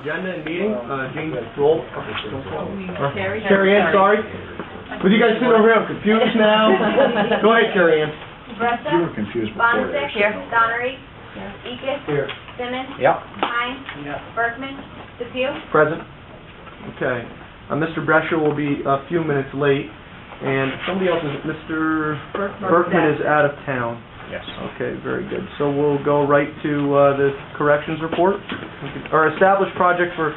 agenda and meeting. James Roll. Carrie Ann, sorry. With you guys sitting over here, I'm confused now. Go ahead, Carrie Ann. Bressa? You were confused before. Bonsick? Here. Donnery? Ekis? Here. Simmons? Yep. Hines? Berkman? Depew? Present. Okay. Mr. Brescia will be a few minutes late, and somebody else is, Mr. Berkman is out of town. Yes. Okay, very good. So we'll go right to the corrections report. Our established project for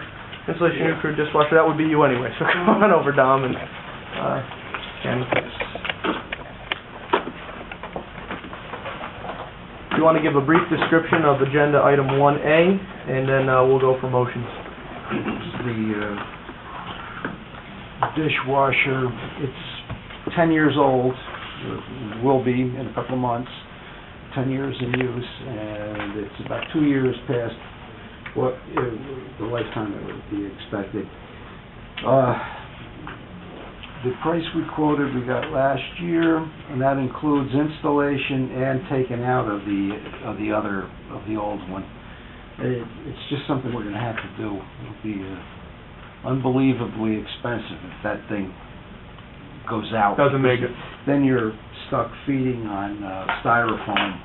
installation of nuclear dishwasher, that would be you anyway, so come on over, Dom, and Ken. You want to give a brief description of agenda item 1A, and then we'll go for motions. The dishwasher, it's 10 years old, will be in a couple of months, 10 years in use, and it's about 2 years past what the lifetime that would be expected. The price we quoted we got last year, and that includes installation and taken out of the old one. It's just something we're going to have to do. It'll be unbelievably expensive if that thing goes out. Doesn't make it. Then you're stuck feeding on styrofoam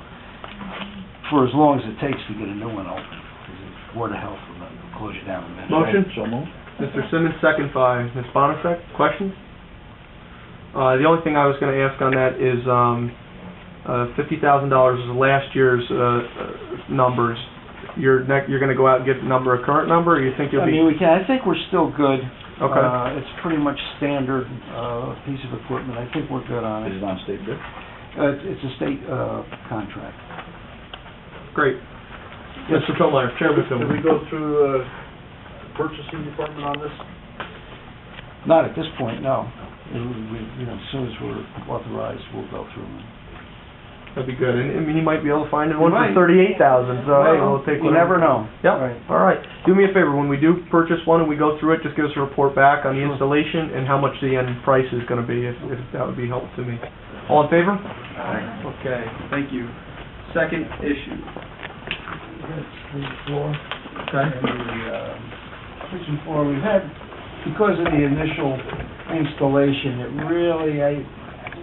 for as long as it takes to get a new one open. Because the Board of Health will close you down in a minute. Motion? So moved. Mr. Simmons, second by Ms. Bonifec. Questions? The only thing I was going to ask on that is $50,000 is last year's numbers. You're going to go out and get a current number, or you think you'll be... I think we're still good. Okay. It's pretty much standard piece of equipment. I think we're good on it. Is it on state bid? It's a state contract. Great. Mr. Tillmeyer, Chairman Did we Tillmeyer. go through purchasing department on this? Not at this point, no. As soon as we're authorized, we'll go through them. That'd be good. And he might be able to find one Right. for $38,000, so hey, we'll take You whatever. never know. Yep. Right. All right. Do me a favor. When we do purchase one and we go through it, just give us a report back on the installation and how much the end price is going to be, if that would be helpful to me. All in favor? Aye. Okay. Thank you. Second issue. That's the floor. Okay. And the kitchen floor, we've had, because of the initial installation, it really,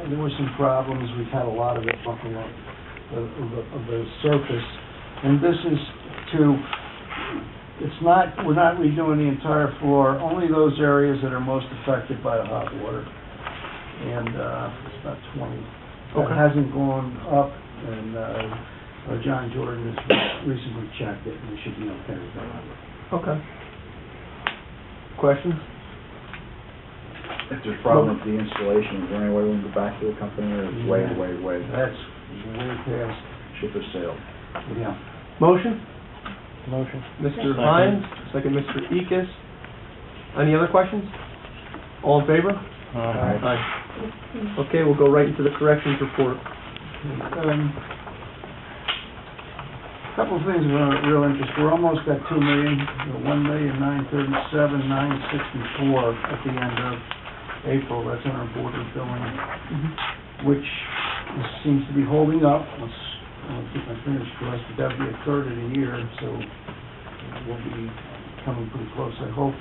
there were some problems. We've had a lot of it buckle up of the surface. And this is we're not redoing the entire floor, only those areas that are most affected by the hot water. And it's about 20. Okay. It hasn't gone up, and John Jordan has recently checked it, and we should be okay with that. Okay. Questions? If there's a problem with the installation, is there any way we can go back to the company, or it's way? That's way past. Ship has sailed. Yeah. Motion? Motion. Mr. Hines, second Mr. Ekis. Any other questions? All in favor? Aye. Okay, we'll go right into the corrections report. Couple of things of real interest. We're almost at $2 million, $1,937,964 at the end of April. That's in our border billing, which seems to be holding up. I'll keep my fingers crossed, but that'll be a third of the year, so we'll be coming pretty close, I hope.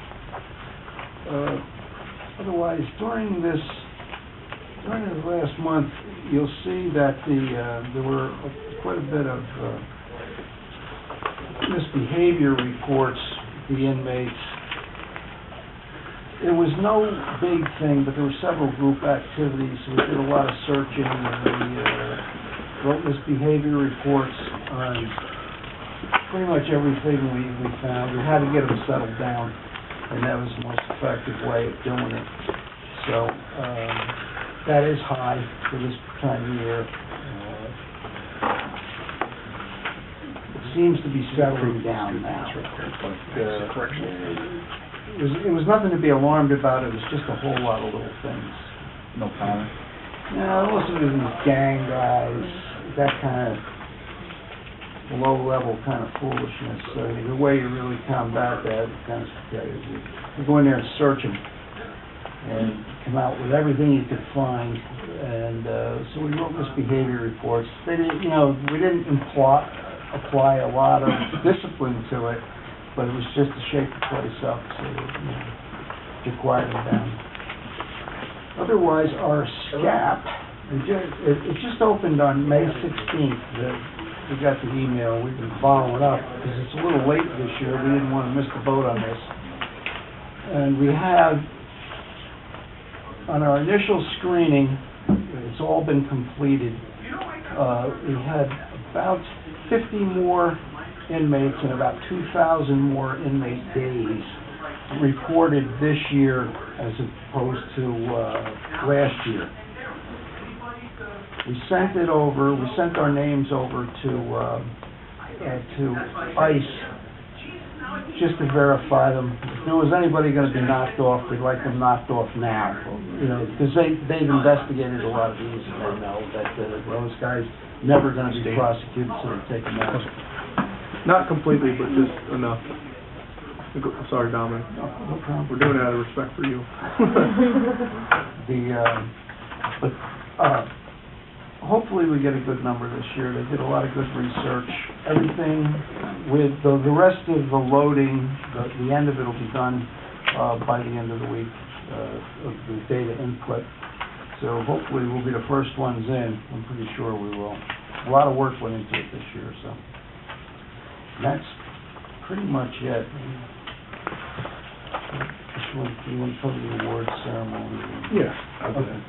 Otherwise, during the last month, you'll see that there were quite a bit of misbehavior reports, the inmates. It was no big thing, but there were several group activities. We did a lot of searching, and we wrote misbehavior reports on pretty much everything we found. We had to get them settled down, and that was the most effective way of doing it. So that is high for this time of year. Seems to be settling down now. It was nothing to be alarmed about. It was just a whole lot of little things. No panic? No, most of it was gang guys, that kind of low-level kind of foolishness. The way you really combat that kind of stuff is you go in there and search them and come out with everything you could find. And so we wrote misbehavior reports. We didn't apply a lot of discipline to it, but it was just to shake the place up, so, to quiet it down. Otherwise, our SCAP, it just opened on May 16th. We got the email, we've been following up, because it's a little late this year, we didn't want to miss the boat on this. And we have, on our initial screening, it's all been completed. We had about 50 more inmates and about 2,000 more inmate days reported this year as opposed to last year. We sent our names over to ICE just to verify them. If there was anybody going to be knocked off, we'd like them knocked off now. Because they've investigated a lot of these and they know that those guys never going to be prosecuted, so they take them out. Not completely, but just enough. Sorry, Dominic. No problem. We're doing it out of respect for you. Hopefully we get a good number this year. They did a lot of good research. Everything with the rest of the loading, the end of it will be done by the end of the week of the data input. So hopefully we'll be the first ones in. I'm pretty sure we will. A lot of work went into it this year, so that's pretty much it. You want to cover the awards ceremony? Yeah. Okay.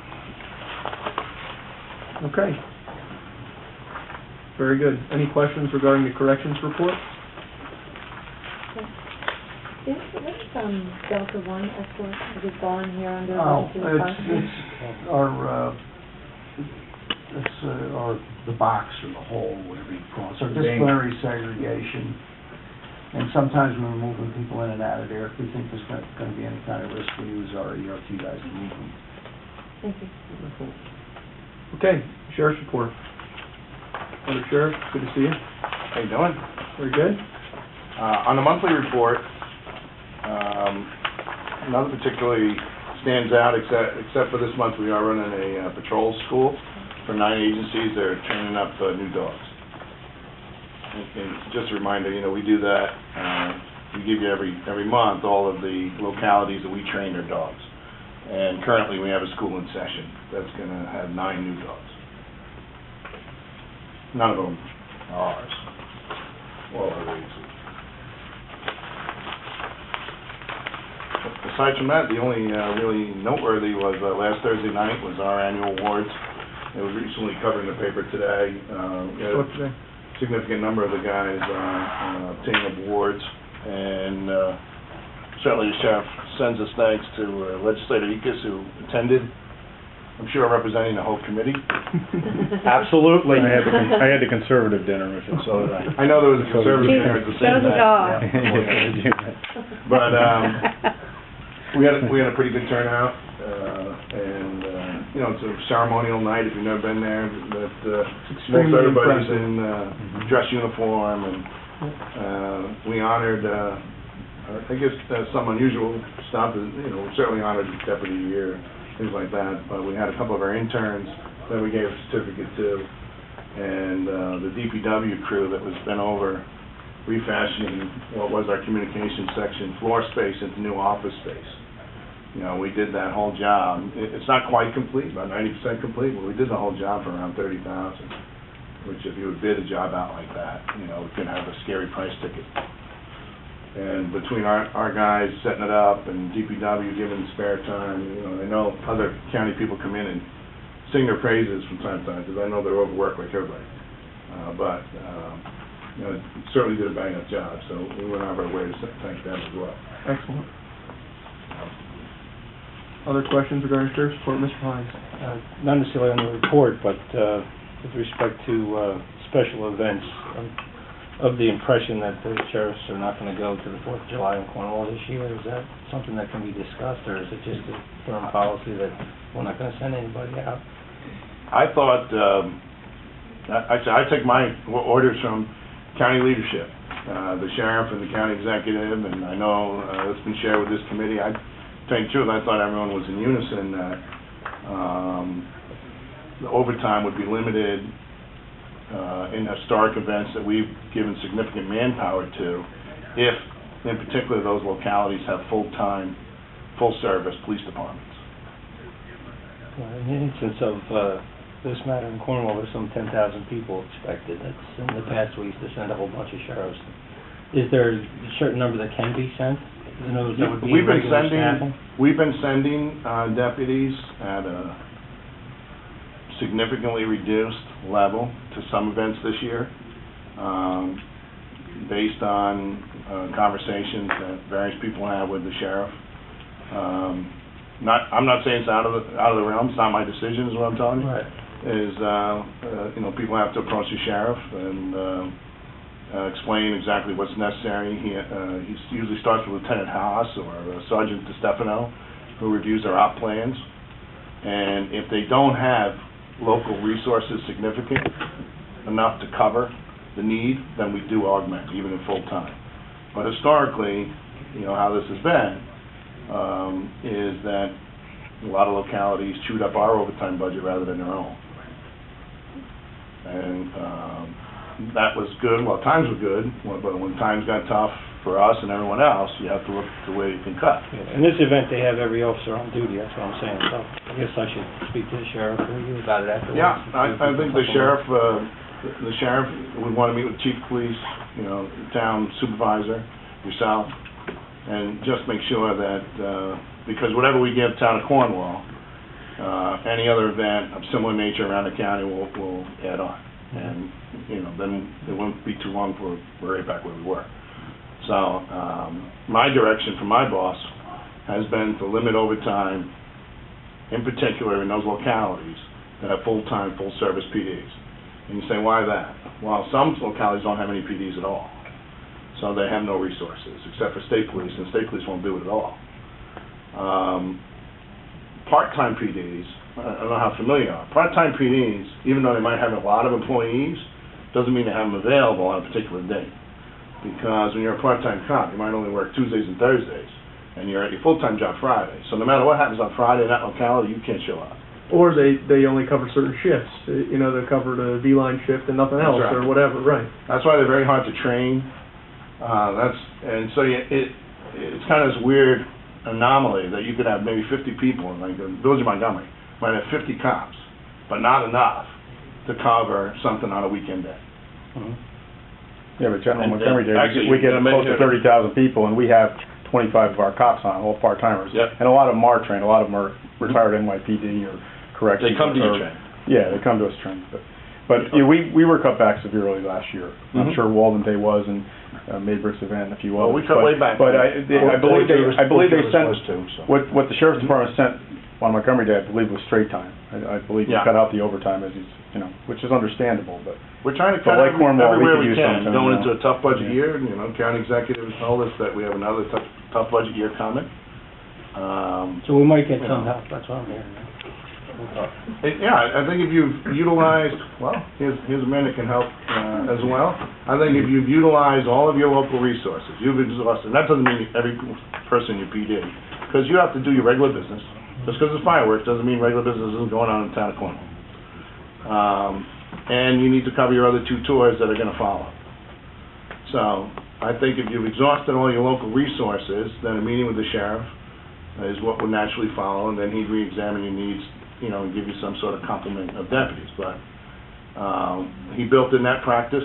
Okay. Very good. Any questions regarding the corrections report? What's Delta One escort? Is it gone here under? It's the box or the hole, whatever you call it. It's our disciplinary segregation. And sometimes when we're moving people in and out of there, if we think there's going to be any kind of risk, we use our ERT guys to move them. Thank you. Okay, Sheriff's report. Under Sheriff, good to see you. How you doing? Very good. On the monthly report, nothing particularly stands out except for this month we are running a patrol school for 9 agencies. They're training up new dogs. And just a reminder, we do that. We give you every month all of the localities that we train their dogs. And currently we have a school in session that's going to have 9 new dogs. None of them are ours. All other agencies. Aside from that, the only really noteworthy was last Thursday night was our annual awards. It was recently covered in the paper today. We had a significant number of the guys obtaining awards, and certainly the sheriff sends his thanks to Legislator Ickes, who attended. I'm sure representing the whole committee. Absolutely. I had the conservative dinner with him. So did I. I know there was a conservative dinner at the same time. But we had a pretty good turnout, and it's a ceremonial night. If you've never been there, but most everybody's in dress uniform, and we honored. I guess some unusual stuff. We certainly honored the deputy of the year, things like that. But we had a couple of our interns that we gave a certificate to, and the DPW crew that was been over refashioning what was our communications section floor space into new office space. We did that whole job. It's not quite complete, about 90% complete, but we did the whole job for around $30,000. Which, if you would bid a job out like that, we could have a scary price ticket. And between our guys setting it up and DPW giving spare time, I know other county people come in and sing their praises from time to time, because I know they're overworked like everybody. But certainly did a bang-up job, so we went out of our way to thank them as well. Excellent. Other questions regarding Sheriff's report, Mr. Hines? Not necessarily on the report, but with respect to special events, of the impression that the sheriffs are not going to go to the 4th of July in Cornwall this year. Is that something that can be discussed, or is it just a firm policy that we're not going to send anybody out? I thought, I take my orders from county leadership, the sheriff and the county executive, and I know it's been shared with this committee. I tell you the truth, I thought everyone was in unison that the overtime would be limited in historic events that we've given significant manpower to, if in particular, those localities have full-time, full-service police departments. In the instance of this matter in Cornwall, there's some 10,000 people expected. That's, in the past, we used to send a whole bunch of sheriffs. Is there a certain number that can be sent? In other words, that would be regular staffing? We've been sending deputies at a significantly reduced level to some events this year, based on conversations that various people have with the sheriff. I'm not saying it's out of the realm. It's not my decision, is what I'm telling you. Right. People have to approach the sheriff and explain exactly what's necessary. He usually starts with Lieutenant Haas or Sergeant DiStefano, who reviews their op plans. And if they don't have local resources significant enough to cover the need, then we do augment, even in full time. But historically, how this has been, is that a lot of localities chewed up our overtime budget rather than their own. And that was good while times were good, but when times got tough for us and everyone else, you have to look at the way you can cut. Yeah. In this event, they have every officer on duty, that's what I'm saying. So I guess I should speak to the sheriff or you about it afterwards. Yeah, I think the sheriff would want to meet with chief of police, town supervisor, yourself, and just make sure that, because whatever we give town of Cornwall, any other event of similar nature around the county will add on. And, then it won't be too long before we're right back where we were. So, my direction from my boss has been to limit overtime, in particular in those localities that have full-time, full-service PDs. And you say, why that? Well, some localities don't have any PDs at all. So they have no resources, except for state police, and state police won't do it at all. Part-time PDs, I don't know how familiar you are. Part-time PDs, even though they might have a lot of employees, doesn't mean they have them available on a particular day. Because when you're a part-time cop, you might only work Tuesdays and Thursdays, and you're at your full-time job Friday. So no matter what happens on Friday in that locality, you can't show up. Or they only cover certain shifts. They cover the D-line shift and nothing else, That's right. or whatever, right. That's why they're very hard to train. It's kind of this weird anomaly that you could have maybe 50 people in, like the village of Montgomery, might have 50 cops, but not enough to cover something on a weekend day. Mm-hmm. Yeah, but General And- Montgomery Day, actually, we get you know, close to maybe- 30,000 people, and we have 25 of our cops on, all part-timers. Yep. And a lot of them are trained, a lot of them are retired NYPD or corrections. They come to you or- trained. Yeah, they come to us trained. But we were cut back severely last year. I'm Mhm. sure Walden Day was, and Maybrick's event, and a few others. Well, we cut way back. But I believe they sent, too, so. what the sheriff's department sent on Montgomery Day, I believe, was straight time. I believe you Yeah. cut out the overtime, as which is understandable, but. We're trying to But cut like Cornwall, we everywhere could we use can. something, Going you into know. a tough budget Yeah. year, county executives told us that we have another tough budget year coming. So we might get some help, that's what I'm hearing. I think if you've utilized, here's a man that can help as well. I think if you've utilized all of your local resources, you've exhausted, and that doesn't mean every person in your PD, because you have to do your regular business. Just because it's fireworks doesn't mean regular business isn't going on in the town of Cornwall. And you need to cover your other two tours that are going to follow. So I think if you've exhausted all your local resources, then a meeting with the sheriff is what would naturally follow, and then he'd re-examine your needs, and give you some sort of complement of deputies. But he built in that practice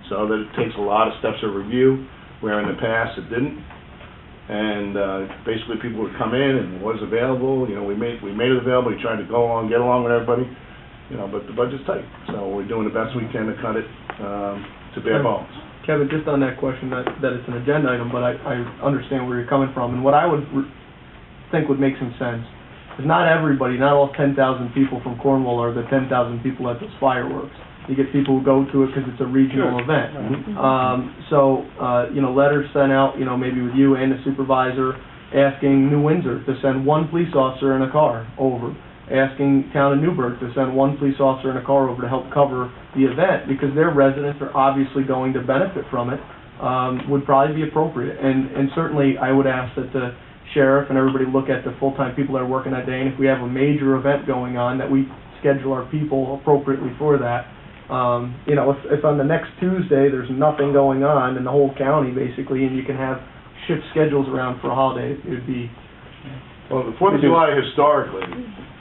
so that it takes a lot of steps of review, where in the past it didn't. And basically people would come in and what is available, we made it available, we tried to get along with everybody, but the budget's tight. So we're doing the best we can to cut it to bare bones. Kevin, just on that question, that it's an agenda item, but I understand where you're coming from. And what I would think would make some sense is not all 10,000 people from Cornwall are the 10,000 people at those fireworks. You get people who go to it because it's a regional event. So, letters sent out, maybe with you and the supervisor, asking New Windsor to send one police officer in a car over, asking Town of Newburgh to send one police officer in a car over to help cover the event, because their residents are obviously going to benefit from it, would probably be appropriate. And certainly I would ask that the sheriff and everybody look at the full-time people that are working that day, and if we have a major event going on, that we schedule our people appropriately for that. You know, if on the next Tuesday there's nothing going on in the whole county basically, and you can have shift schedules around for a holiday, it would be. Well, the 4th of July historically,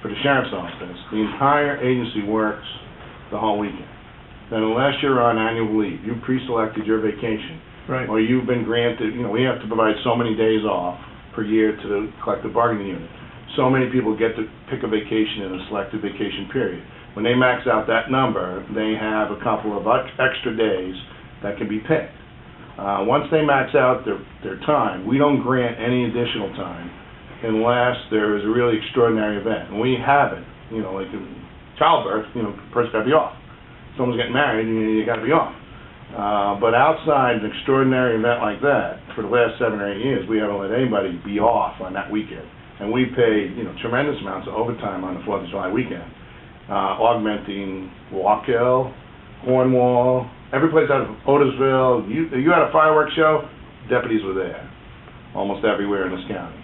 for the sheriff's office, the entire agency works the whole weekend. Then unless you're on annual leave, you pre-selected your vacation, Right. or you've been granted, you know, we have to provide so many days off per year to the collective bargaining unit. So many people get to pick a vacation in a selected vacation period. When they max out that number, they have a couple of extra days that can be picked. Once they max out their time, we don't grant any additional time unless there is a really extraordinary event. And we haven't, you know, like in childbirth, you know, the person got to be off. Someone's getting married, you got to be off. But outside an extraordinary event like that, for the last 7 or 8 years, we haven't let anybody be off on that weekend. And we pay, you know, tremendous amounts of overtime on the 4th of July weekend, augmenting Waukeil, Cornwall, every place out of Otisville. You had a fireworks show, deputies were there, almost everywhere in this county.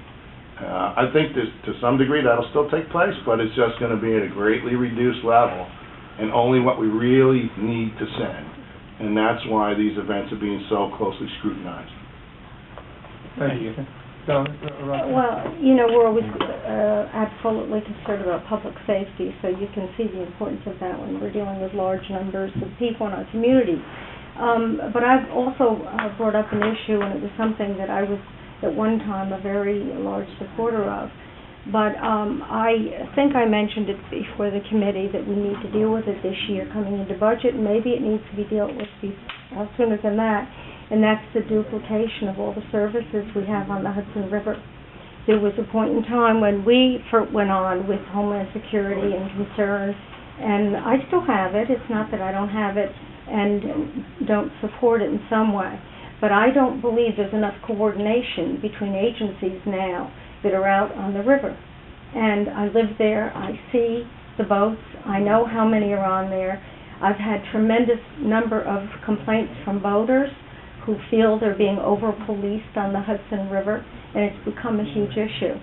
I think this, to some degree, that'll still take place, but it's just going to be at a greatly reduced level, and only what we really need to send. And that's why these events are being so closely scrutinized. Thank you. Well, you know, we're always absolutely concerned about public safety, so you can see the importance of that when we're dealing with large numbers of people in our community. But I've also brought up an issue, and it was something that I was at one time a very large supporter of. But I think I mentioned it before the committee that we need to deal with it this year coming into budget, and maybe it needs to be dealt with sooner than that, and that's the duplication of all the services we have on the Hudson River. There was a point in time when we went on with Homeland Security and concerns, and I still have it. It's not that I don't have it and don't support it in some way, but I don't believe there's enough coordination between agencies now that are out on the river. And I live there, I see the boats, I know how many are on there. I've had tremendous number of complaints from boaters who feel they're being over-policed on the Hudson River, and it's become a huge issue.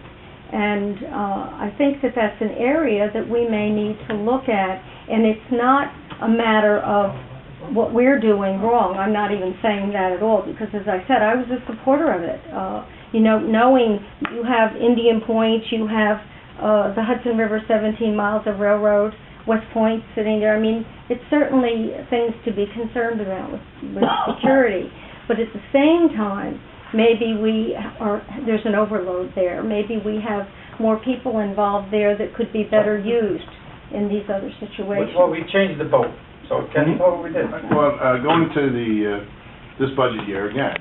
And I think that that's an area that we may need to look at, and it's not a matter of what we're doing wrong. I'm not even saying that at all, because as I said, I was a supporter of it. You know, knowing you have Indian Point, you have the Hudson River, 17 miles of railroad, West Point sitting there. I mean, it's certainly things to be concerned about with security. But at the same time, maybe there's an overload there. Maybe we have more people involved there that could be better used in these other situations. Well, we changed the boat. So can you know what we did? Well, going to this budget year again,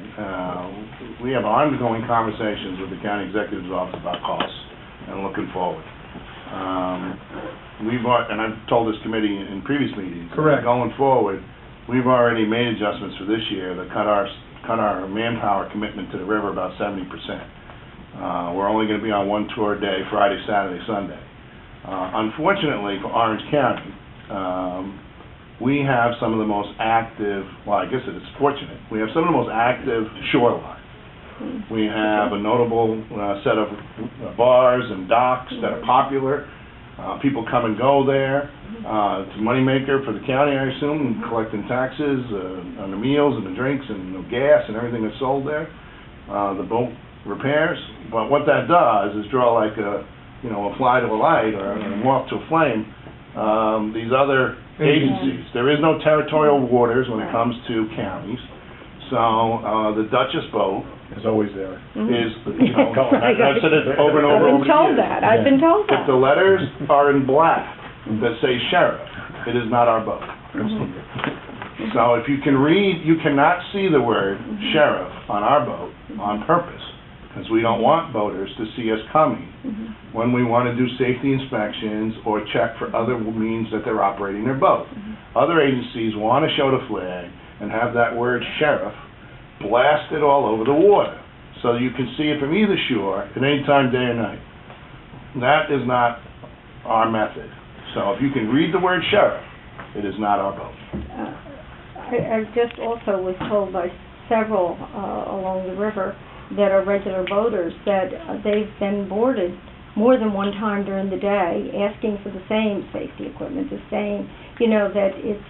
we have ongoing conversations with the county executive's office about costs and looking forward. And I've told this committee in previous meetings. Correct. Going forward, we've already made adjustments for this year that cut our manpower commitment to the river about 70%. We're only going to be on one tour a day, Friday, Saturday, Sunday. Unfortunately for Orange County, we have some of the most active, well, I guess it is fortunate, we have some of the most active shoreline. We have a notable set of bars and docks that are popular. People come and go there. It's a moneymaker for the county, I assume, collecting taxes on the meals and the drinks and the gas and everything that's sold there. The boat repairs. But what that does is draw like a fly to a light or a moth to a flame. These other agencies. There is no territorial waters when it comes to counties. So the Duchess boat It's always there. is, I've said it over and over the years. I've been told If that. the letters are in black that say sheriff, it is not our boat. So if you can read, you cannot see the word sheriff on our boat on purpose, because we don't want boaters to see us coming when we want to do safety inspections or check for other means that they're operating their boat. Other agencies want to show the flag and have that word sheriff blasted all over the water, so you can see it from either shore at any time, day or night. That is not our method. So if you can read the word sheriff, it is not our boat. I just also was told by several along the river that are regular boaters that they've been boarded more than one time during the day, asking for the same safety equipment, the same, you know, that it's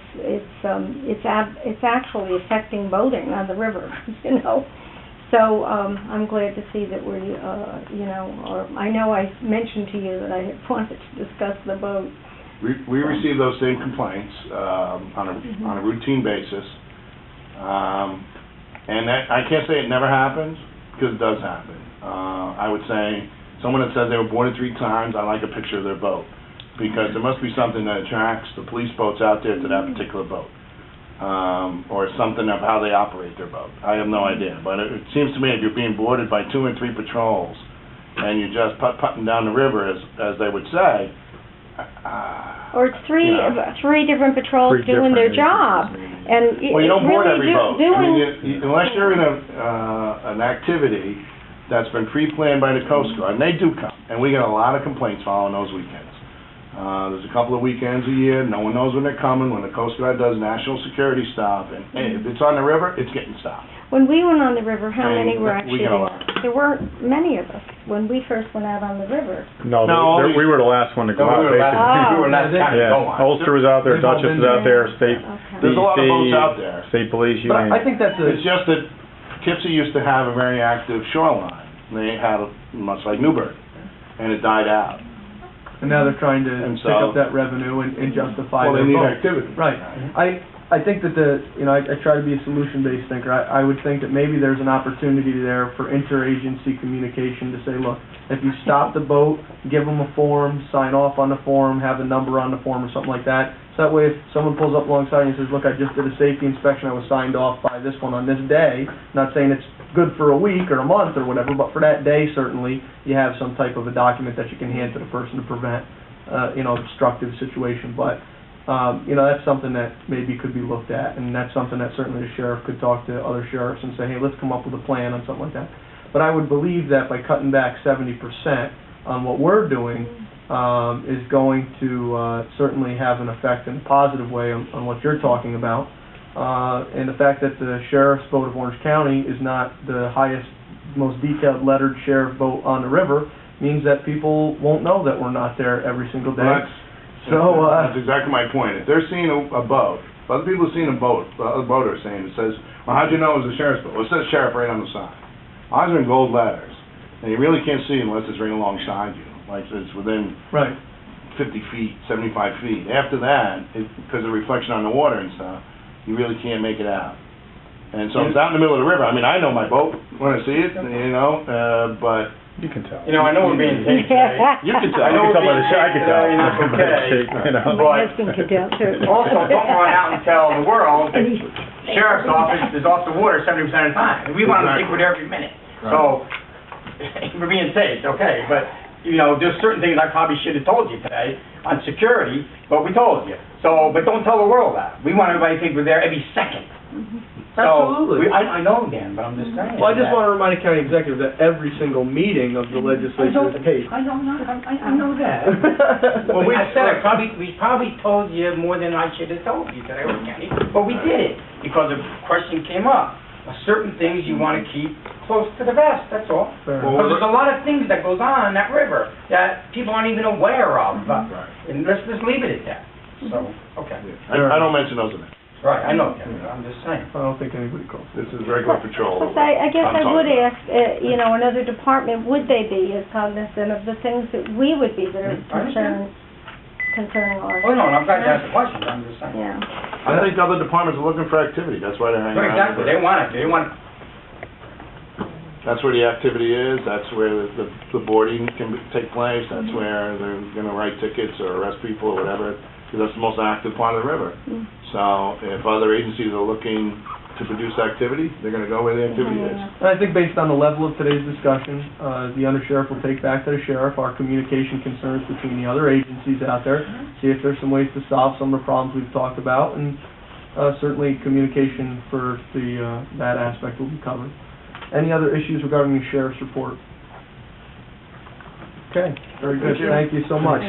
actually affecting boating on the river, you know. So I'm glad to see that we, you know, I know I mentioned to you that I had wanted to discuss the boat. We receive those same complaints on a routine basis, and that, I can't say it never happens, because it does happen. I would say someone that says they were boarded 3 times, I like a picture of their boat, because there must be something that attracts the police boats out there to that particular boat, or something of how they operate their boat. I have no idea, but it seems to me if you're being boarded by 2 and 3 patrols, and you're just putting down the river, as they would say, or it's three different patrols doing their job, and well, you don't board really every boat. I mean, unless you're in an activity that's been pre-planned by the Coast Guard, and they do come, and we get a lot of complaints following those weekends. There's a couple of weekends a year, no one knows when they're coming, when the Coast Guard does national security stop, and hey, if it's on the river, it's getting stopped. When we went on the river, how many were actually get a lot. there? There weren't many of us when we first went out on the river. No, we were the last one to go No, out, we were last, basically. we were last time to go on. Ulster was out there, Dutchess was out there, State, There's a lot of boats out there. State Police, you But name I it. think that's It's just that Poughkeepsie used to have a very active shoreline. They had, much like Newburgh, and it died out. And now they're trying to And pick so- up that revenue and justify Well, their they need vote. activity. Right. I think that I try to be a solution-based thinker. I would think that maybe there's an opportunity there for interagency communication to say, look, if you stop the boat, give them a form, sign off on the form, have a number on the form or something like that. So that way if someone pulls up alongside and says, look, I just did a safety inspection, I was signed off by this one on this day, not saying it's good for a week or a month or whatever, but for that day certainly, you have some type of a document that you can hand to the person to prevent, obstructive situation. But that's something that maybe could be looked at, and that's something that certainly the sheriff could talk to other sheriffs and say, hey, let's come up with a plan on something like that. But I would believe that by cutting back 70% on what we're doing is going to certainly have an effect in a positive way on what you're talking about. And the fact that the sheriff's vote of Orange County is not the highest, most detailed lettered sheriff vote on the river means that people won't know that we're not there every single day. Well, that's exactly my point. If they're seeing a boat, other people are seeing a boat, other boaters saying, it says, well, how'd you know it was a sheriff's boat? Well, it says sheriff right on the side. Ours are in gold letters, and you really can't see unless it's right alongside you, like it's within 50 feet, 75 feet. After that, because of the reflection on the water and stuff, you really can't make it out. And so it's out in the middle of the river. I mean, I know my boat when I see it, but... You can tell. I know we're being taped today. You can tell. I know we're being I can taped tell. today, and that's okay. My husband could tell too. Also, don't run out and tell the world that sheriff's office is off the water 70% of the time. And we want to think we're there every minute. So, we're being taped, okay, but, there's certain things I probably should have told you today on security, but we told you. So, but don't tell the world that. We want everybody to think we're there every second. Absolutely. So, I know, Dan, but I'm just saying. Well, I just want to remind the county executive that every single meeting of the legislature is taped. I know that. Well, we probably told you more than I should have told you today, Kenny, but we did it because a question came up. Certain things you want to keep close to the vest, that's all. Because there's a lot of things that goes on in that river that people aren't even aware of. And let's just leave it at that. So, okay. I don't mention those in it. Right, I know, Kenny, I'm just saying. I don't think anybody calls. This is regular patrol. But I guess I'm I would talking ask, another department, would they be as cognizant of the things that we would be that are concerning ours? Oh, no, I'm glad you asked the question, I'm just saying. Yeah. I think other departments are looking for activity, that's why they're hanging out. Exactly, they want it, That's where the activity is, that's where the boarding can take place, that's where they're gonna write tickets or arrest people or whatever, because that's the most active part of the river. So if other agencies are looking to produce activity, they're gonna go where the activity is. And I think based on the level of today's discussion, the undersheriff will take back to the sheriff our communication concerns between the other agencies out there, see if there's some ways to solve some of the problems we've talked about, and certainly communication for that aspect will be covered. Any other issues regarding the sheriff's report? Okay, very good. Thank you so much.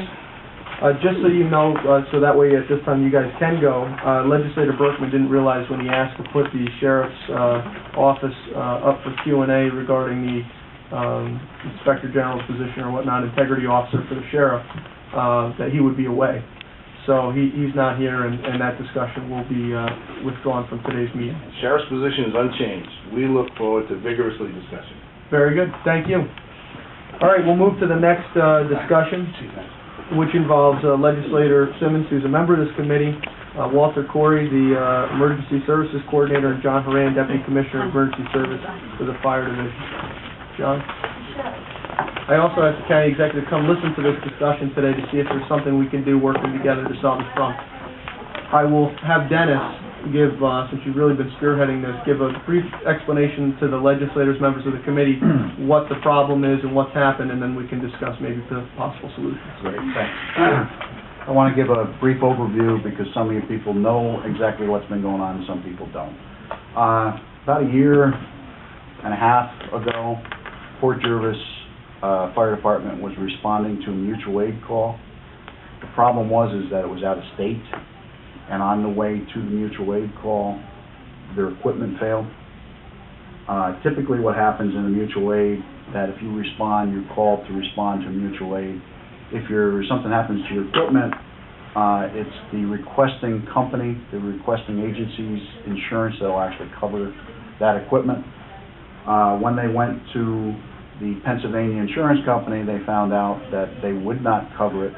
Just so you know, so that way at this time you guys can go, Legislator Berkman didn't realize when he asked to put the sheriff's office up for Q&A regarding the Inspector General's position or whatnot, integrity officer for the sheriff, that he would be away. So he's not here, and that discussion will be withdrawn from today's meeting. Sheriff's position is unchanged. We look forward to vigorously discussing. Very good, thank you. All right, we'll move to the next discussion, which involves Legislator Simmons, who's a member of this committee, Walter Corey, the Emergency Services Coordinator, and John Horan, Deputy Commissioner of Emergency Service for the Fire Division. John? I also asked the county executive to come listen to this discussion today to see if there's something we can do working together to solve this problem. I will have Dennis give, since you've really been spearheading this, give a brief explanation to the legislators, members of the committee, what the problem is and what's happened, and then we can discuss maybe the possible solutions. Great, thanks. I want to give a brief overview because some of you people know exactly what's been going on and some people don't. About a year and a half ago, Port Jervis Fire Department was responding to a mutual aid call. The problem is that it was out of state, and on the way to the mutual aid call, their equipment failed. Typically what happens in a mutual aid, that if you respond, you're called to respond to mutual aid. If something happens to your equipment, it's the requesting company, the requesting agency's insurance that will actually cover that equipment. When they went to the Pennsylvania insurance company, they found out that they would not cover it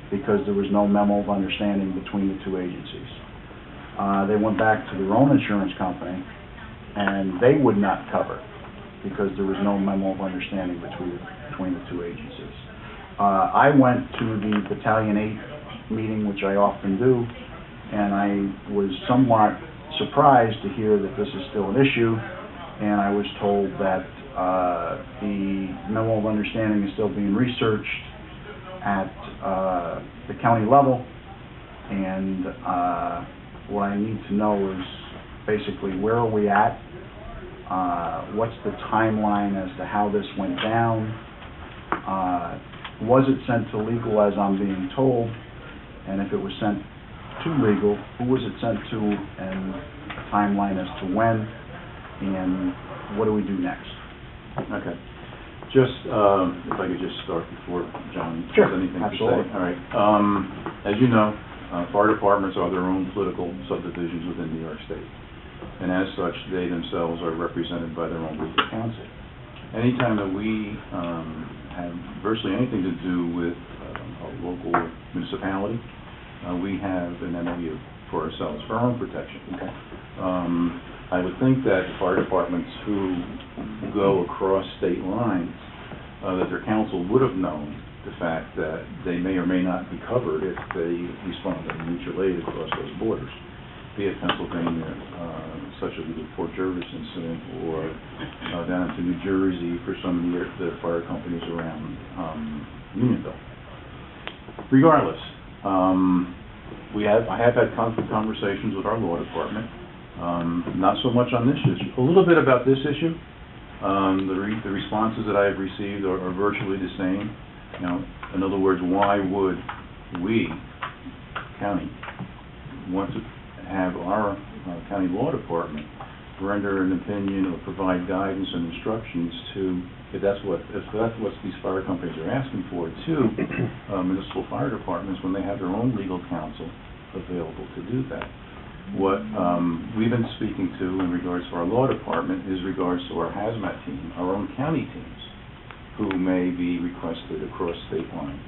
because there was no memo of understanding between the two agencies. They went back to their own insurance company, and they would not cover it because there was no memo of understanding between the two agencies. I went to the Battalion 8 meeting, which I often do, and I was somewhat surprised to hear that this is still an issue, and I was told that the memo of understanding is still being researched at the county level, and what I need to know is basically where are we at, what's the timeline as to how this went down, was it sent to legal as I'm being told, and if it was sent to legal, who was it sent to, and a timeline as to when, and what do we do next? Okay. Just, if I could just start before John has anything to say. All right. As you know, fire departments are their own political subdivisions within New York State. And as such, they themselves are represented by their own legal counsel. Anytime that we have virtually anything to do with a local municipality, we have an MOU for ourselves, for our own protection. Okay. I would think that fire departments who go across state lines, that their counsel would have known the fact that they may or may not be covered if they respond to mutual aid across those borders, be it Pennsylvania, such as the Port Jervis incident, or down to New Jersey for some of the fire companies around Unionville. Regardless, I have had conversations with our law department. Not so much on this issue. A little bit about this issue. The responses that I have received are virtually the same. In other words, why would we, county, want to have our county law department render an opinion or provide guidance and instructions to, if that's what these fire companies are asking for, to municipal fire departments when they have their own legal counsel available to do that. What we've been speaking to in regards to our law department is regards to our hazmat team, our own county teams, who may be requested across state lines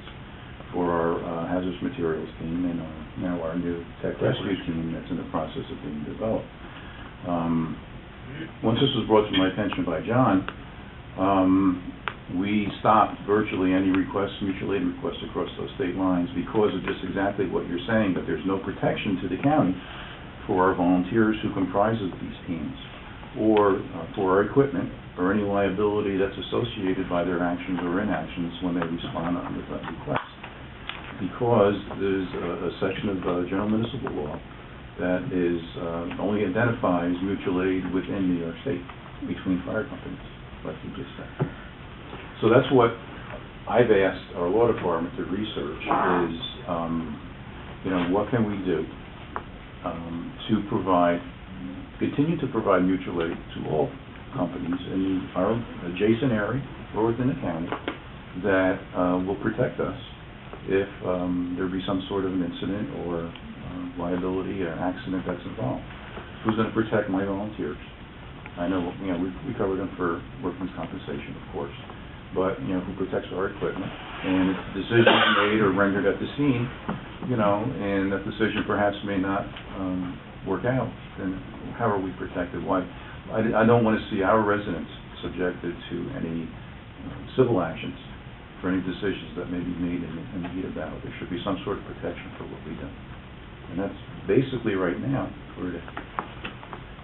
for our hazardous materials team and now our new tech rescue team that's in the process of being developed. Once this was brought to my attention by John, we stopped virtually any mutual aid requests across those state lines because of just exactly what you're saying, that there's no protection to the county for our volunteers who comprises these teams, or for our equipment, or any liability that's associated by their actions or inactions when they respond under that request. Because there's a section of general municipal law that is only identifies mutual aid within New York State between fire companies, like you just said. So that's what I've asked our law department to research is, what can we do to continue to provide mutual aid to all companies in our adjacent area or within the county that will protect us if there be some sort of an incident or liability or accident that's involved. Who's going to protect my volunteers? I know, we cover them for workman's compensation, of course, but, who protects our equipment? And if the decision is made or rendered at the scene, and that decision perhaps may not work out, then how are we protected? Why? I don't want to see our residents subjected to any civil actions for any decisions that may be made in the heat of battle. There should be some sort of protection for what we do. And that's basically right now where it is.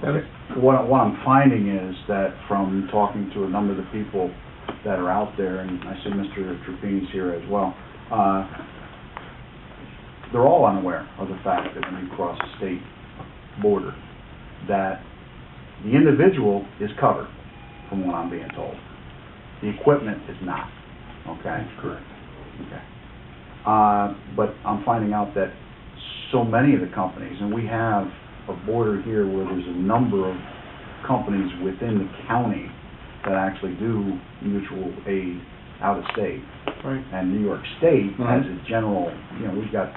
Okay. What I'm finding is that from talking to a number of the people that are out there, and I see Mr. Trupini's here as well, they're all unaware of the fact that when you cross a state border, that the individual is covered, from what I'm being told. The equipment is not. Okay? That's correct. Okay. But I'm finding out that so many of the companies, and we have a border here where there's a number of companies within the county that actually do mutual aid out of state. Right. And New York State has a general, we've got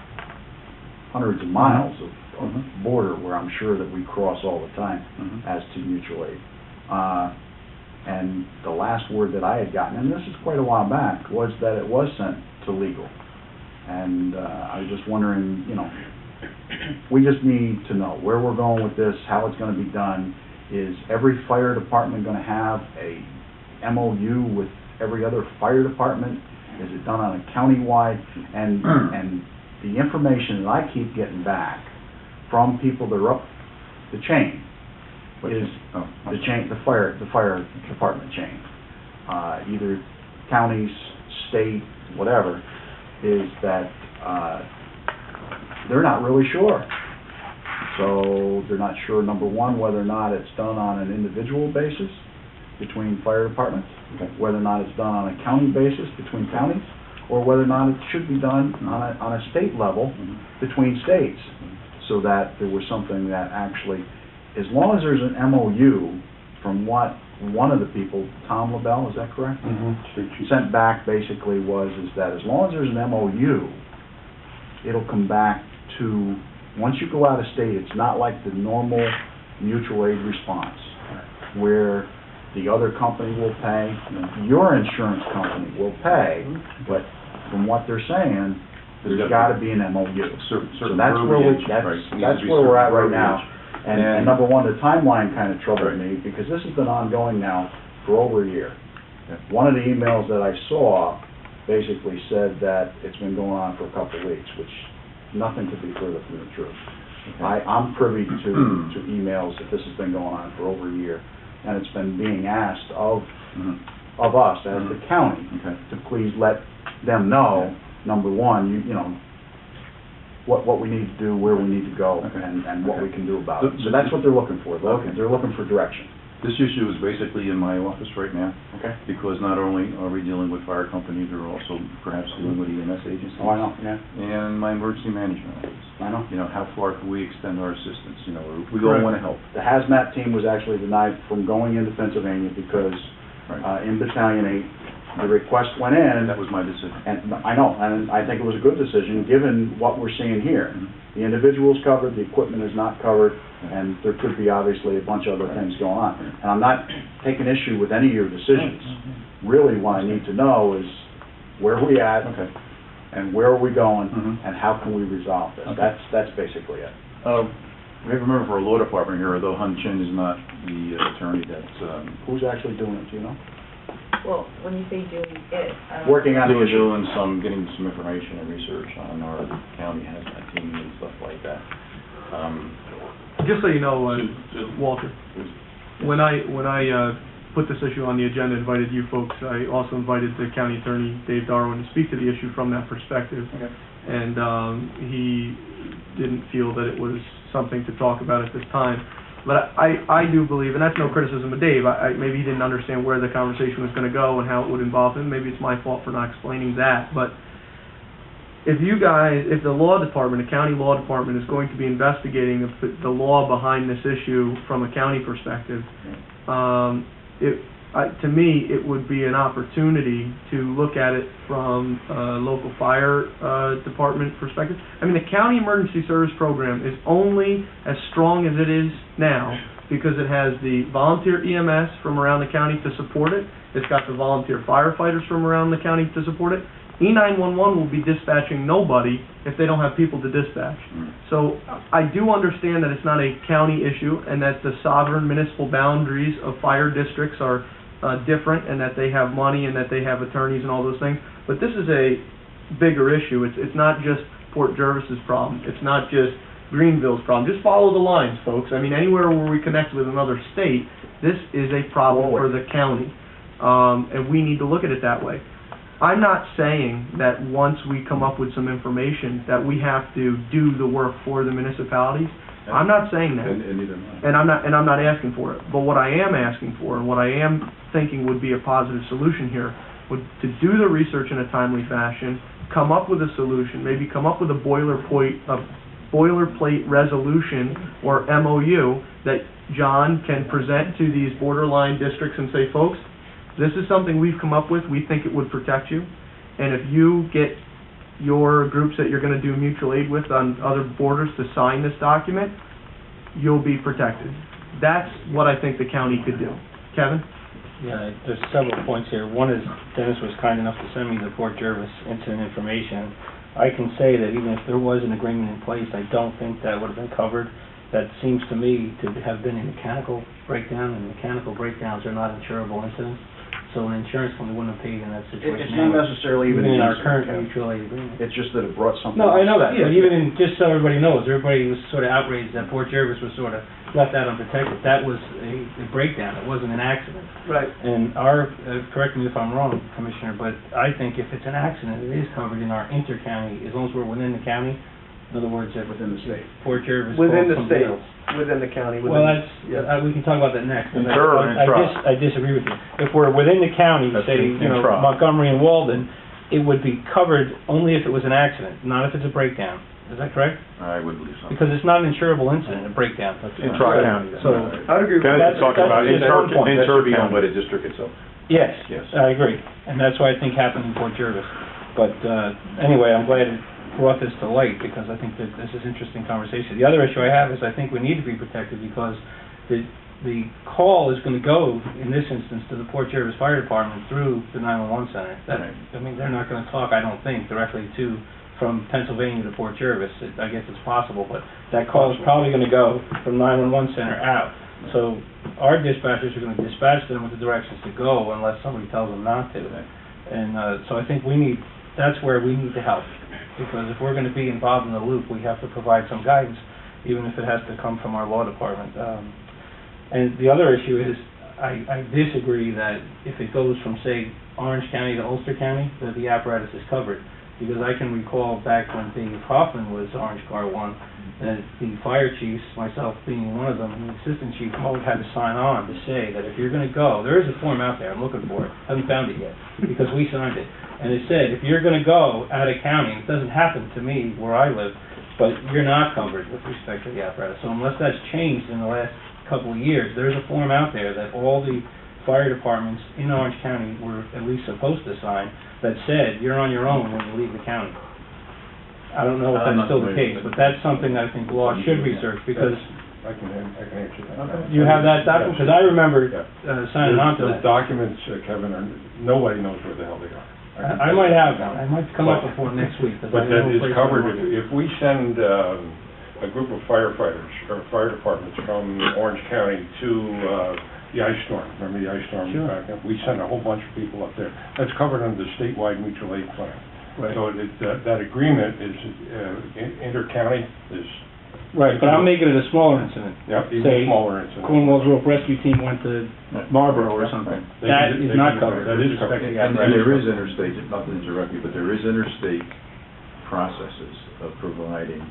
hundreds of miles of border where I'm sure that we cross all the time as to mutual aid. And the last word that I had gotten, and this is quite a while back, was that it was sent to legal. And I was just wondering, we just need to know where we're going with this, how it's going to be done. Is every fire department going to have a MOU with every other fire department? Is it done on a county-wide? And the information that I keep getting back from people that are up the chain is the fire department chain, either counties, state, whatever, is that they're not really sure. So they're not sure, number one, whether or not it's done on an individual basis between fire departments, whether or not it's done on a county basis between counties, or whether or not it should be done on a state level between states, so that there was something that actually, as long as there's an MOU, from what one of the people, Tom LaBelle, is that correct? Sent back basically is that as long as there's an MOU, it'll come back to, once you go out of state, it's not like the normal mutual aid response, where the other company will pay, your insurance company will pay, but from what they're saying, there's got to be an MOU. So that's where we're at right now. And number one, the timeline kind of troubled me, because this has been ongoing now for over a year. One of the emails that I saw basically said that it's been going on for a couple of weeks, which nothing could be further from the truth. I'm privy to emails that this has been going on for over a year, and it's been being asked of us as the county to please let them know, number one, what we need to do, where we need to go, and what we can do about it. So that's what they're looking for. They're looking for direction. This issue is basically in my office right now, because not only are we dealing with fire companies, we're also perhaps dealing with EMS agencies. Oh, I know, yeah. And my emergency management office. I know. How far can we extend our assistance? We all want to help. The hazmat team was actually denied from going into Pennsylvania because in Battalion 8, the request went in. That was my decision. And I know, and I think it was a good decision, given what we're seeing here. The individual's covered, the equipment is not covered, and there could be obviously a bunch of other things going on. And I'm not taking issue with any of your decisions. Really, what I need to know is where are we at, and where are we going, and how can we resolve this? That's basically it. We have a member for our law department here, although Hun Chin is not the attorney that's... Who's actually doing it, do you know? Well, when you say doing it... Working on the issue. Getting some information and research on our county hazmat team and stuff like that. Just so you know, Walter, when I put this issue on the agenda, invited you folks, I also invited the county attorney, Dave Darwin, to speak to the issue from that perspective. And he didn't feel that it was something to talk about at this time. But I do believe, and that's no criticism of Dave, maybe he didn't understand where the conversation was going to go and how it would involve him. Maybe it's my fault for not explaining that. But if the law department, the county law department, is going to be investigating the law behind this issue from a county perspective, to me, it would be an opportunity to look at it from a local fire department perspective. I mean, the county emergency service program is only as strong as it is now because it has the volunteer EMS from around the county to support it. It's got the volunteer firefighters from around the county to support it. E911 will be dispatching nobody if they don't have people to dispatch. So I do understand that it's not a county issue and that the sovereign municipal boundaries of fire districts are different and that they have money and that they have attorneys and all those things. But this is a bigger issue. It's not just Port Jervis's problem. It's not just Greenville's problem. Just follow the lines, folks. I mean, anywhere where we connect with another state, this is a problem for the county. And we need to look at it that way. I'm not saying that once we come up with some information that we have to do the work for the municipalities. I'm not saying that. And I'm not asking for it. But what I am asking for and what I am thinking would be a positive solution here would to do the research in a timely fashion, come up with a solution, maybe come up with a boilerplate resolution or MOU that John can present to these borderline districts and say, folks, this is something we've come up with. We think it would protect you. And if you get your groups that you're going to do mutual aid with on other borders to sign this document, you'll be protected. That's what I think the county could do. Kevin? Yeah, there's several points here. One is Dennis was kind enough to send me the Port Jervis incident information. I can say that even if there was an agreement in place, I don't think that would have been covered. That seems to me to have been a mechanical breakdown, and mechanical breakdowns are not insurable incidents. So an insurance company wouldn't have paid in that situation. It's not necessarily even in our against current it. mutual aid agreement. It's just that it brought something. No, I know that, Yeah. but even in, just so everybody knows, everybody was sort of outraged that Port Jervis was sort of left out unprotected. That was a breakdown, it wasn't an accident. Right. And our, correct me if I'm wrong, Commissioner, but I think if it's an accident, it is covered in our inter-county, as long as we're within the county. In other words, Within the state. Port Jervis Within called the somebody state, else. within the county. Well, that's, yes. we can talk about that next. Inter or intra? I disagree with you. If we're within the county, That's say, intra. Montgomery and Walden, it would be covered only if it was an accident, not if it's a breakdown. Is that correct? I would believe so. Because it's not an insurable incident, a breakdown. Intra-county. So, I would agree with Dennis is talking about that's just one point. That should be owned by inter-county. the district itself. yes, Yes. I agree. And that's what I think happened in Port Jervis. But anyway, I'm glad it brought this to light because I think that this is interesting conversation. The other issue I have is I think we need to be protected because the call is going to go, in this instance, to the Port Jervis Fire Department through the 911 center. Right. I mean, they're not going to talk, I don't think, directly from Pennsylvania to Port Jervis. I guess it's possible, but that call is probably going to go from 911 center out. So our dispatchers are going to dispatch them with the directions to go unless somebody tells them not to. And so I think that's where we need to help. Because if we're going to be involved in the loop, we have to provide some guidance, even if it has to come from our law department. And the other issue is, I disagree that if it goes from, say, Orange County to Ulster County, that the apparatus is covered. Because I can recall back when Dave Hoffman was Orange Car 1, that the fire chiefs, myself being one of them, and the assistant chief, both had to sign on to say that if you're going to go, there is a form out there, I'm looking for it, haven't found it yet, because we signed it. And it said, if you're going to go out of county, it doesn't happen to me where I live, but you're not covered with respect to the apparatus. So unless that's changed in the last couple of years, there's a form out there that all the fire departments in Orange County were at least supposed to sign that said you're on your own when you leave the county. I don't know if that's still the case, but that's something that I think law should research because I can answer that. you have that document, because I remember signing on to Those that. documents, Kevin, nobody knows where the hell they are. I might have them. I might come up with one next week. But that is covered, if we send a group of firefighters or fire departments from Orange County to the ice storm, remember the ice storm? Sure. We send a whole bunch of people up there. That's covered under the statewide mutual aid plan. Right. So that agreement is inter-county is. Right, but I'm making it a smaller incident. Yeah, even Say, smaller incident. Cornwall's Rope Rescue Team went to Marlboro or something. They That can- is they not can- covered. that is with respect to covered. the And apparatus. there is interstate, not to interrupt you, but there is interstate processes of providing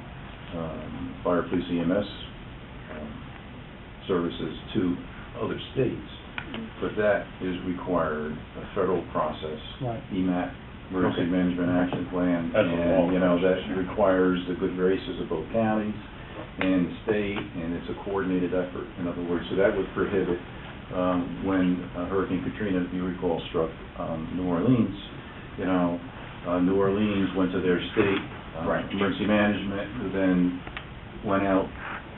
fire, police, EMS services to other states. But that is required, a federal process, Right. EMAT, Emergency Management Action Plan, That's a long and, that process. requires the good graces of both counties and the state, and it's a coordinated effort, in other words, so that would prohibit when Hurricane Katrina, if you recall, struck New Orleans, you know, New Orleans went to their state emergency management, then went out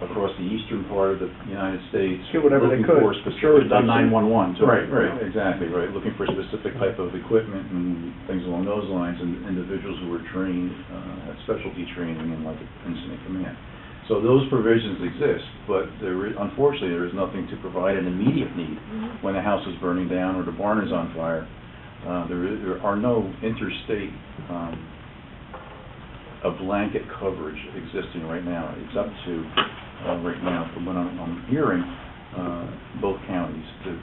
across the eastern part of the United States. Get whatever they could. Looking for specific... Done 911, too. Right, exactly, right. Looking for specific type of equipment and things along those lines, and individuals who were trained, had specialty training in like incident command. So those provisions exist, but unfortunately there is nothing to provide an immediate need when the house is burning down or the barn is on fire. There are no interstate a blanket coverage existing right now. It's up to, right now, from what I'm hearing, both counties to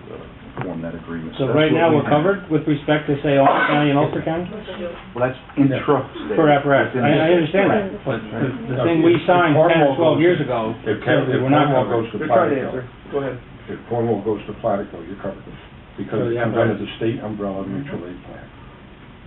form that agreement. So right now, we're covered with respect to, say, Ulster County and Ulster County? Well, that's intra-state. For apparatus. I understand that, but the thing we signed 10 or 12 years ago, If we're not Cornwall covered. goes to You're trying to Platico, answer. Go ahead. if Cornwall goes to Platico, you're covered. Because it's under the state umbrella mutual aid plan,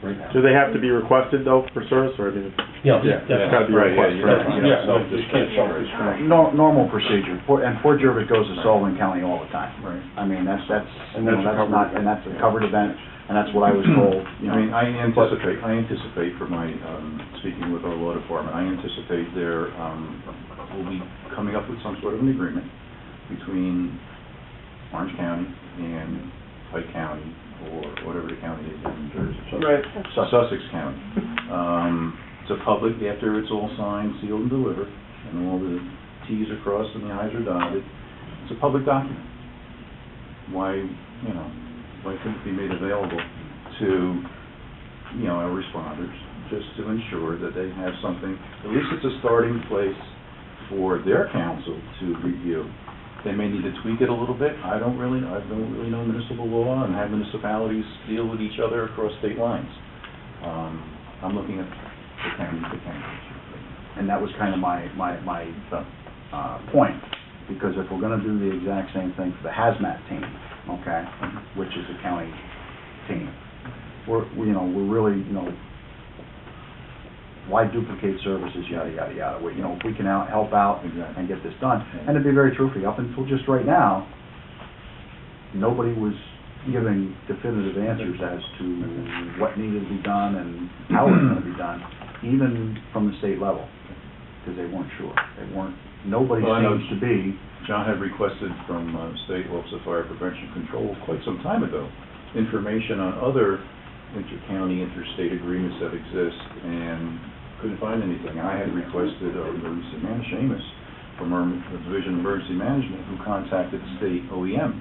right now. Do they have to be requested though for service, or? Yes, Yeah, It's gotta be right, requested. yeah, Just can't self-discriminate. Normal procedure, and Port Jervis goes to Sullivan County all the time. Right. I mean, that's And that's a covered not, and that's a covered event, and that's what I was told, you know. I mean, I anticipate for my, speaking with our law department, I anticipate there, will be coming up with some sort of an agreement between Orange County and Pike County, or whatever the county is in New Jersey. Right. Sussex County. It's a public, after it's all signed, sealed, and delivered, and all the Ts are crossed and the Is are dotted, it's a public document. Why couldn't it be made available to, our responders, just to ensure that they have something, at least it's a starting place for their council to review. They may need to tweak it a little bit. I don't really know municipal law and how municipalities deal with each other across state lines. I'm looking at the county to county. And that was kind of my point, because if we're gonna do the exact same thing for the hazmat team, okay, which is a county team, we're really, why duplicate services, yada, yada, yada. If we can help out and get this done. And to be very truthful, up until just right now, nobody was giving definitive answers as to what needed to be done and how it was going to be done, even from the state level, because they weren't sure. Nobody seems to be. John had requested from State Office of Fire Prevention Control quite some time ago information on other inter-county, interstate agreements that exist, and couldn't find anything. I had requested our emergency man, Seamus, from our Division of Emergency Management, who contacted state OEM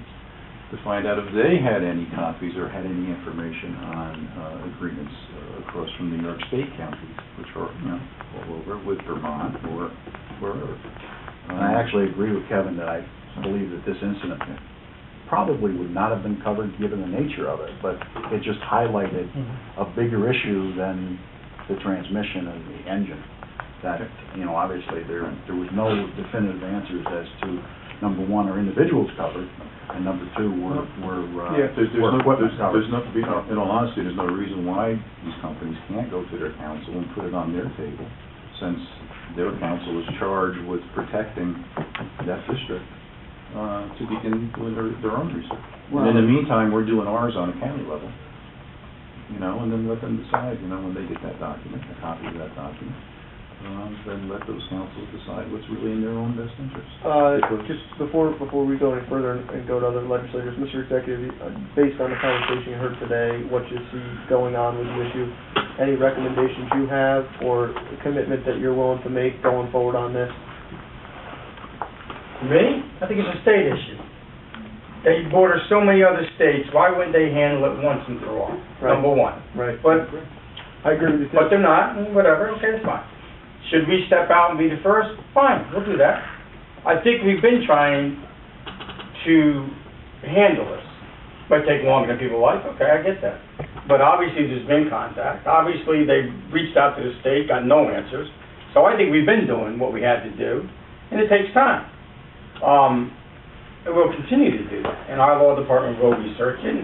to find out if they had any copies or had any information on agreements across from New York State counties, which are, all over, with Vermont or wherever. And I actually agree with Kevin that I believe that this incident probably would not have been covered given the nature of it, but it just highlighted a bigger issue than the transmission and the engine. That, obviously there was no definitive answers as to, number one, are individuals covered, and number two, in all honesty, there's no reason why these companies can't go to their council and put it on their table, since their council is charged with protecting that district. To begin doing their own research. And in the meantime, we're doing ours on a county level, and then let them decide, when they get that document, a copy of that document, then let those councils decide what's really in their own best interest. Just before we go any further and go to other legislators, Mr. Executive, based on the conversation you heard today, what you see going on with the issue, any recommendations you have or commitment that you're willing to make going forward on this? Me? I think it's a state issue. They border so many other states, why wouldn't they handle it once and for all? Right. Number one. Right. But I agree with you. But they're not, and whatever, okay, it's fine. Should we step out and be the first? Fine, we'll do that. I think we've been trying to handle this. Might take longer than people like, okay, I get that. But obviously there's been contact. Obviously they've reached out to the state, got no answers. So I think we've been doing what we had to do, and it takes time. And we'll continue to do that, and our law department will research it.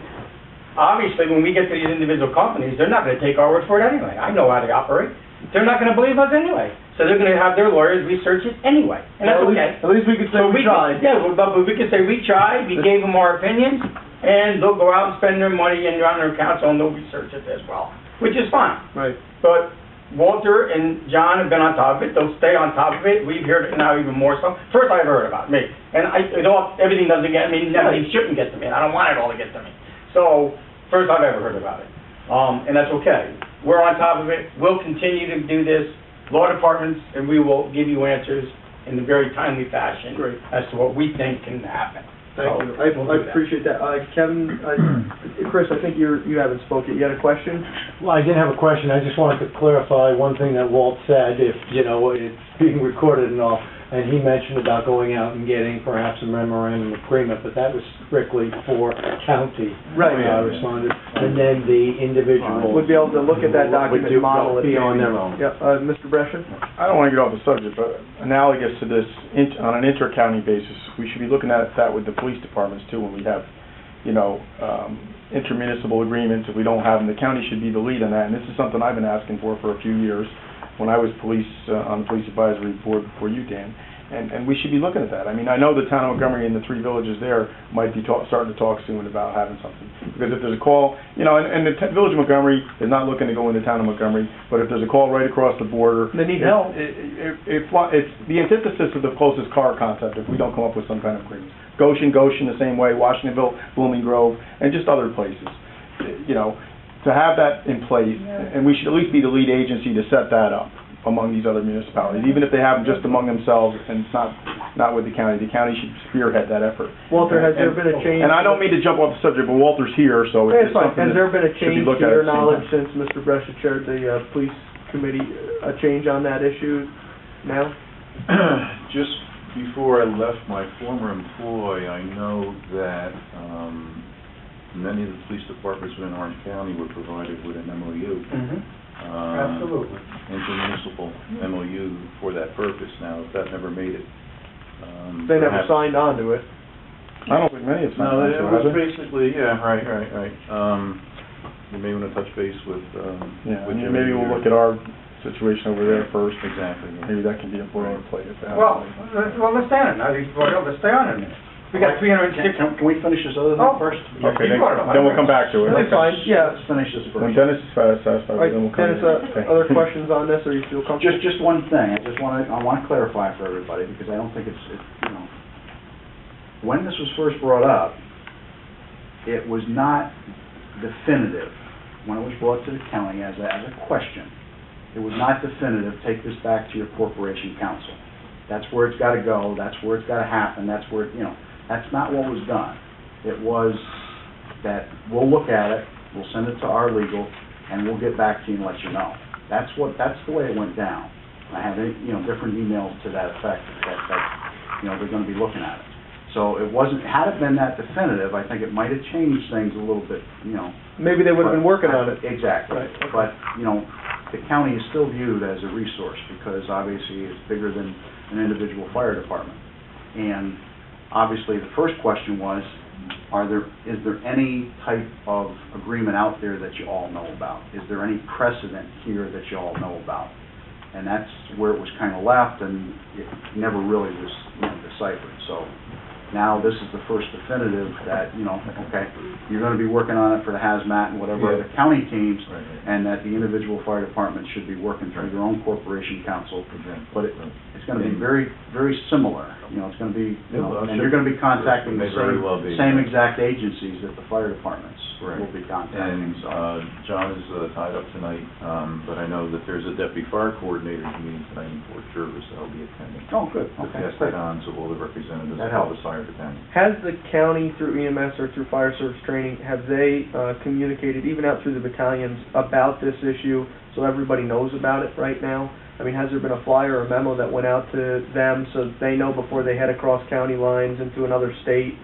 Obviously, when we get to these individual companies, they're not going to take our word for it anyway. I know how they operate. they're not gonna believe us anyway. So they're gonna have their lawyers research it anyway, and that's okay. At least we could say So we tried. Yeah, but we could say we tried, we gave them our opinions, and they'll go out and spend their money and run their counsel, and they'll research it as well, which is fine. Right. But Walter and John have been on top of it, they'll stay on top of it, we've heard it now even more so. First I've heard about me, and everything doesn't get me, everything shouldn't get to me, and I don't want it all to get to me. So, first I've ever heard about it, and that's okay. We're on top of it, we'll continue to do this, law departments, and we will give you answers in a very timely fashion. Great. As to what we think can happen. Thank So, you. we'll do I that. appreciate that. Kevin, Chris, I think you haven't spoken. You had a question? Well, I did have a question. I just wanted to clarify one thing that Walt said, if, you know, it's being recorded and all, and he mentioned about going out and getting perhaps a memorandum of agreement, but that was strictly for county. Right. Responded, and then the individual Would be able to look at that document and model it. be on their own. Yeah, Mr. Brescia? I don't want to get off the subject, but analogous to this, on an inter-county basis, we should be looking at that with the police departments too, when we have, you know, intermunicipal agreements. If we don't have them, the county should be the lead on that, and this is something I've been asking for a few years, when I was on the police advisory board before you, Dan, and we should be looking at that. I mean, I know the town of Montgomery and the 3 villages there might be starting to talk soon about having something, because if there's a call, you know, and the village of Montgomery is not looking to go into town of Montgomery, but if there's a call right across the border, They need help. it's the antithesis of the closest car concept if we don't come up with some kind of agreement. Goshen the same way, Washingtonville, Blooming Grove, and just other places. You know, to have that in place, and we should at least be the lead agency to set that up among these other municipalities, even if they have them just among themselves and it's not with the county. The county should spearhead that effort. Walter, has there been a change? And I don't mean to jump off the subject, but Walter's here, so It's it's fine. something Has there been a should be change looked to at your the same knowledge time. since Mr. Brescia chaired the police committee, a change on that issue now? Just before I left my former employ, I know that many of the police departments within Orange County were provided with an MOU. Absolutely. Intermunicipal MOU for that purpose. Now, if that never made it, They never perhaps- signed on to it. I don't think many have signed No, on it to was have they? basically, yeah, right. You may want to touch base with, Yeah, with and Jimmy maybe we'll or- look at our situation over there first. Exactly. yeah. Maybe that can be a boilerplate if that Well, happens. let's stay on it, now that you've brought it up, let's stay on it a minute. We got 306. Can we finish this other Oh. thing first? Okay, You brought it up. then we'll come back to it. That's fine, yeah. Let's finish this When first. Dennis is satisfied, All right, then we'll come Dennis, in. Okay. other questions on this, or you feel comfortable? Just one thing, I want to clarify for everybody, because I don't think it's, you know, when this was first brought up, it was not definitive. When it was brought to the county as a question, it was not definitive, take this back to your corporation council. That's where it's got to go, that's where it's got to happen, that's where, you know, that's not what was done. It was that we'll look at it, we'll send it to our legal, and we'll get back to you and let you know. That's the way it went down. I have, you know, different emails to that effect, that, you know, they're going to be looking at it. So it wasn't, had it been that definitive, I think it might have changed things a little bit, you know. Maybe they would have been working on it. Exactly. Right, okay. But, you know, the county is still viewed as a resource because obviously it's bigger than an individual fire department. And obviously the first question was, is there any type of agreement out there that you all know about? Is there any precedent here that you all know about? And that's where it was kind of left, and it never really was, you know, deciphered. So now this is the first definitive that, you know, okay, you're going to be working on it for the hazmat and whatever other county teams, and that the individual fire departments should be working through their own corporation council. But it's going to be very, very similar. You know, it's going to be, you know, and you're going to be contacting the same exact agencies that the fire departments will be contacting. And So John is tied up tonight, but I know that there's a deputy fire coordinator meeting tonight in Fort Jervis that I'll be attending. Oh, good. To Okay. pass that on to all the representatives That of helps. the fire department. Has the county, through EMS or through fire service training, have they communicated, even out through the battalions, about this issue so everybody knows about it right now? I mean, has there been a flyer or a memo that went out to them so that they know before they head across county lines into another state,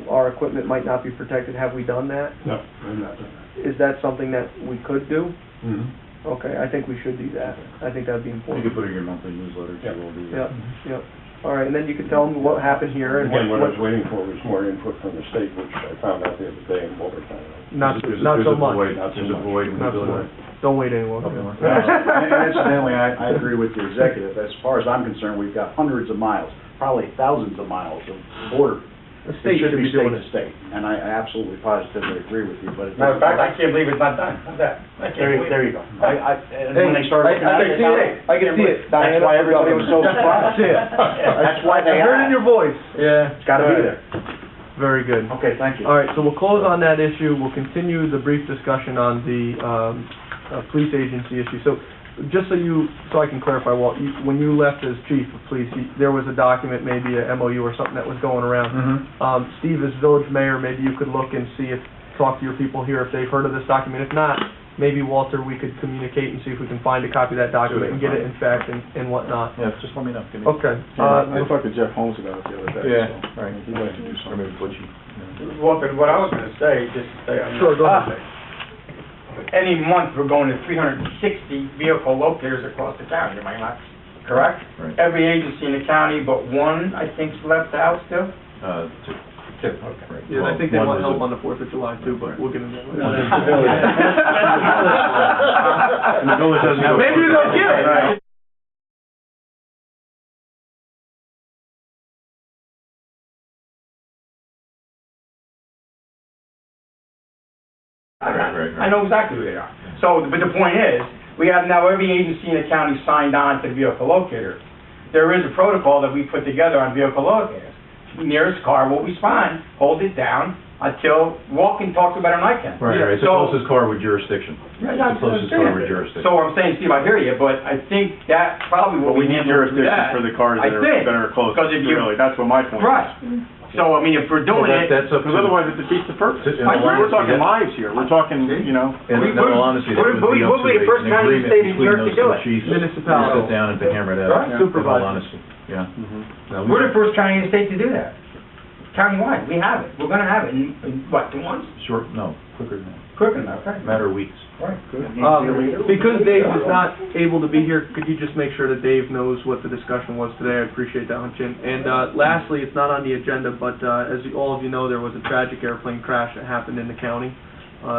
our equipment might not be protected? Have we done that? No, I'm not doing Is that something that we could do? that. Mm-hmm. Okay, I think we should do that. I think that'd be You important. could put it in your monthly newsletter Yep. to all the... Yep, yep. All right, and then you can tell them what happened here and Again, what I what, was waiting for was more input from the state, which I found out the other day in Bouldertown. not so much. There's a void when you Not so build much. it. Don't wait any longer. And incidentally, I agree with the executive. As far as I'm concerned, we've got hundreds of miles, probably thousands of miles of border. The state should be state doing to it. state, and I absolutely positively agree with you, but it Matter of fact, I doesn't. can't believe it's not done. How's that? I can't believe it. There you go. And when they start looking at I can it, see it. I can see it. that's why everybody was so surprised. That's why they I heard it in asked. your voice. Yeah. It's gotta be there. Very good. Okay, thank you. All right, so we'll close on that issue. We'll continue the brief discussion on the police agency issue. So, just so I can clarify, Walt, when you left as chief of police, there was a document, maybe a MOU or something that was going around. Steve, as village mayor, maybe you could look and see talk to your people here if they've heard of this document. If not, maybe Walter, we could communicate and see if we can find a copy of that document and get it in fact and whatnot. Yeah, just let me know. Okay. I talked to Jeff Holmes about it the other day. Yeah, right. He'd like to do Or something. maybe Butchie. Walter, what I was gonna say, just to say on Sure, go that ahead. topic, any month, we're going to 360 vehicle locators across the county, am I not correct? Right. Every agency in the county but one, I think, left the house still? Two. Two, okay. Right. Yeah, I Well, think they one want was help a- on the 4th of July too, but we'll get into that. And the village doesn't have a- Maybe you don't get it. Right. Right. I know exactly who they are. So, but the point is, we have now every agency in the county signed on to the vehicle locator. There is a protocol that we put together on vehicle locators. Nearest car will respond, hold it down until Walt can talk about it and I can. Right, it's the So- closest car with jurisdiction. Yeah, It's the closest car with jurisdiction. So what I'm saying, Steve, I hear you, but I think that probably But what we need jurisdiction for the cars that are close, Because if you- really, that's what my point is. Right. So, I mean, if we're doing it, That's up to. Because otherwise it defeats the purpose. In I all agree. We're talking honesty, lives here, we're talking, you know. In We- all honesty, that we're- would be up we'll be the to first an county in the agreement state of New between York to those do two it. chiefs. Municipality. To sit down and to hammer that out. Right. In all Supervisor. honesty, yeah. No, we're the first county in the state to do that. Countywide, we have it. We're gonna have it in what, 2 months? No, quicker than that. Quicker than that, okay. Matter of weeks. Right, good. Because Dave is not able to be here, could you just make sure that Dave knows what the discussion was today? I appreciate that, Hunchin. And lastly, it's not on the agenda, but as all of you know, there was a tragic airplane crash that happened in the county.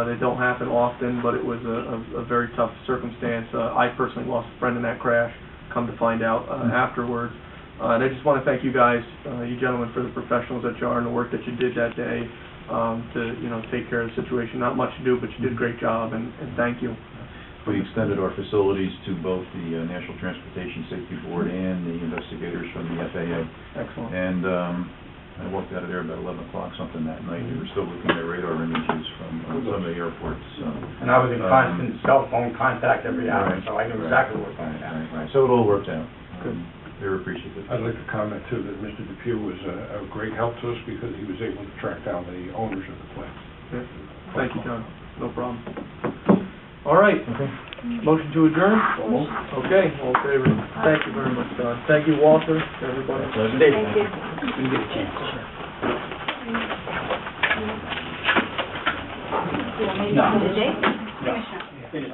They don't happen often, but it was a very tough circumstance. I personally lost a friend in that crash, come to find out afterwards. And I just want to thank you guys, you gentlemen, for the professionals that you are and the work that you did that day to, take care of the situation. Not much to do, but you did a great job, and thank you. We extended our facilities to both the National Transportation Safety Board and the investigators from the FAA. Excellent. And I walked out of there about 11 o'clock something that night. We were still looking at radar images from some of the airports. And I was in constant cell phone contact every hour, Right. so I knew exactly what was going on. Right. So it all worked out. They were appreciative. I'd like to comment too that Mr. Depew was a great help to us because he was able to track down the owners of the plane. Yeah. Thank you, John. No problem. All right. Okay. Motion to adjourn? Okay, all in favor. Thank you very much, John. Thank you, Walter, everybody. Pleasure. Dave, Thank you. when you get a chance. Do you want me to go to the date? Commissioner? Finish.